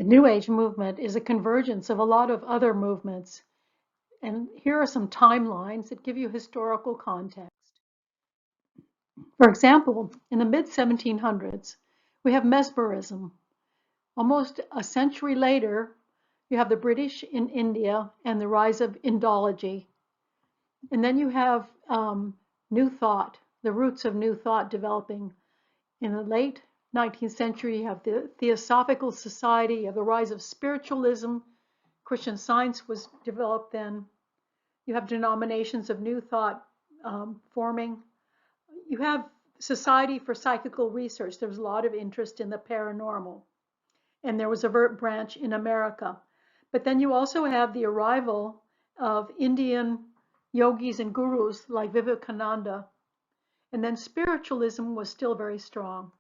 New Age movement is a convergence of a lot of other movements. And here are some timelines that give you historical context. For example, in the mid 1700s, we have mesmerism. Almost a century later, you have the British in India and the rise of Indology. And then you have New Thought, the roots of New Thought developing. In the late 19th century, you have the Theosophical Society, you have the rise of spiritualism. Christian Science was developed then. You have denominations of New Thought forming. You have Society for Psychical Research. There was a lot of interest in the paranormal. And there was a branch in America. But then you also have the arrival of Indian yogis and gurus like Vivekananda. And then spiritualism was still very strong.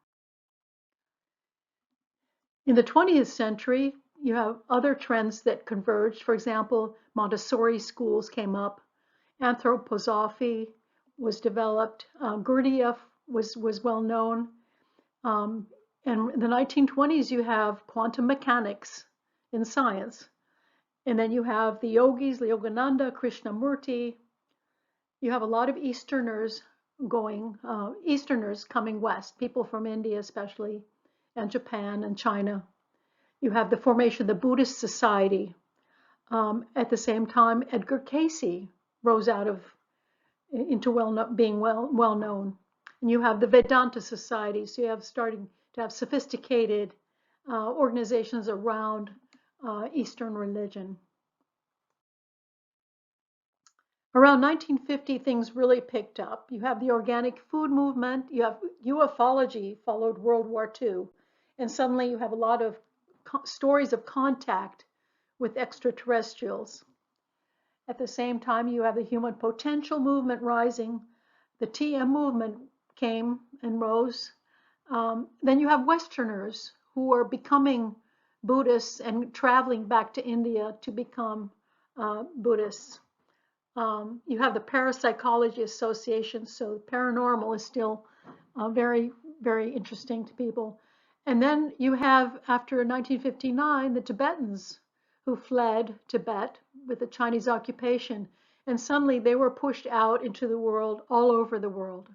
In the 20th century, you have other trends that converged. For example, Montessori schools came up. Anthroposophy was developed. Gurdjieff was well known. And in the 1920s, you have quantum mechanics in science. And then you have the yogis, Yogananda, Krishnamurti. You have a lot of Easterners coming west, people from India especially, and Japan and China. You have the formation of the Buddhist Society. At the same time, Edgar Cayce rose into being well known. And you have the Vedanta Society, so you have starting to have sophisticated organizations around Eastern religion. Around 1950, things really picked up. You have the organic food movement, you have ufology followed World War II, and suddenly you have a lot of stories of contact with extraterrestrials. At the same time, you have the human potential movement rising. The TM movement came and rose. Then you have Westerners who are becoming Buddhists and traveling back to India to become Buddhists. You have the Parapsychology Association, so paranormal is still very, very interesting to people. And then you have, after 1959, the Tibetans who fled Tibet with the Chinese occupation, and suddenly they were pushed out into the world, all over the world.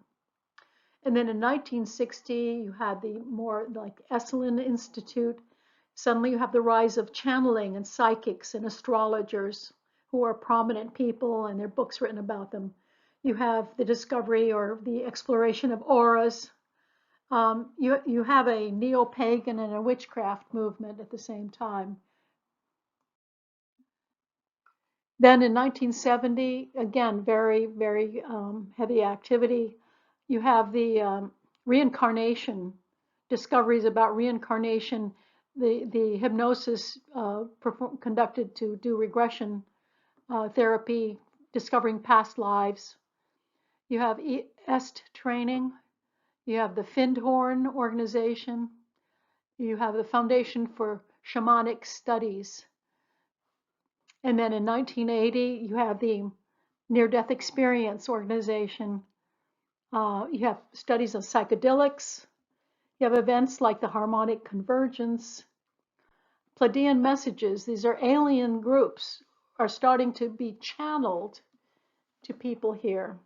And then in 1960, you had the more like Esalen Institute. Suddenly you have the rise of channeling and psychics and astrologers who are prominent people, and there are books written about them. You have the discovery or the exploration of auras. You have a neo-pagan and a witchcraft movement at the same time. Then in 1970, again, very, very heavy activity. You have the reincarnation, discoveries about reincarnation, the hypnosis conducted to do regression therapy, discovering past lives. You have EST training. You have the Findhorn organization. You have the Foundation for Shamanic Studies. And then in 1980, you have the Near-Death Experience organization. You have studies of psychedelics. You have events like the Harmonic Convergence. Pleiadian messages, these are alien groups, are starting to be channeled to people here.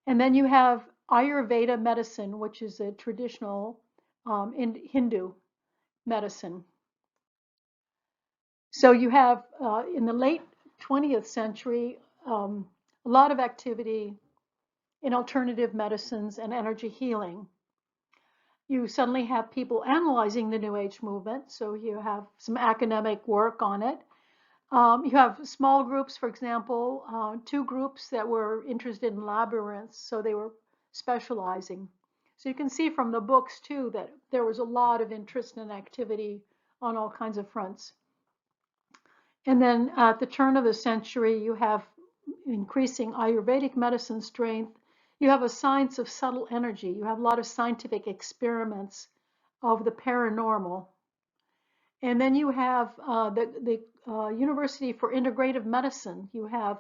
And then you have Ayurveda medicine, which is a traditional Hindu medicine. So you have, in the late 20th century, a lot of activity in alternative medicines and energy healing. You suddenly have people analyzing the New Age movement, so you have some academic work on it. You have small groups, for example, 2 groups that were interested in labyrinths, so they were specializing. So you can see from the books too that there was a lot of interest and activity on all kinds of fronts. And then at the turn of the century, you have increasing Ayurvedic medicine strength. You have a science of subtle energy. You have a lot of scientific experiments of the paranormal. And then you have the University for Integrative Medicine. You have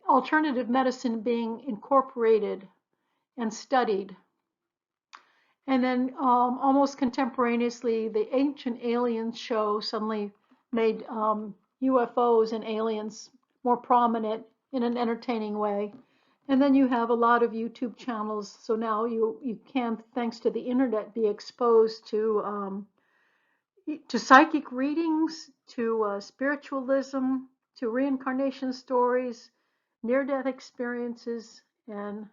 alternative medicine being incorporated and studied. And then almost contemporaneously, the Ancient Aliens show suddenly made UFOs and aliens more prominent in an entertaining way. And then you have a lot of YouTube channels. So now you can, thanks to the internet, be exposed to psychic readings, to spiritualism, to reincarnation stories, near-death experiences, and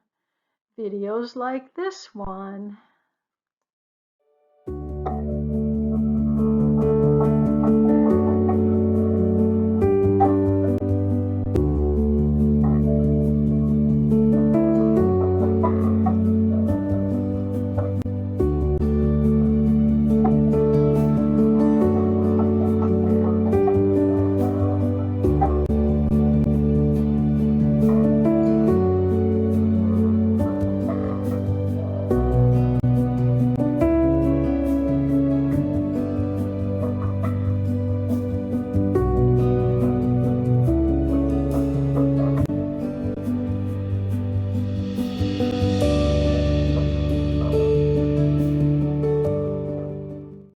videos like this one.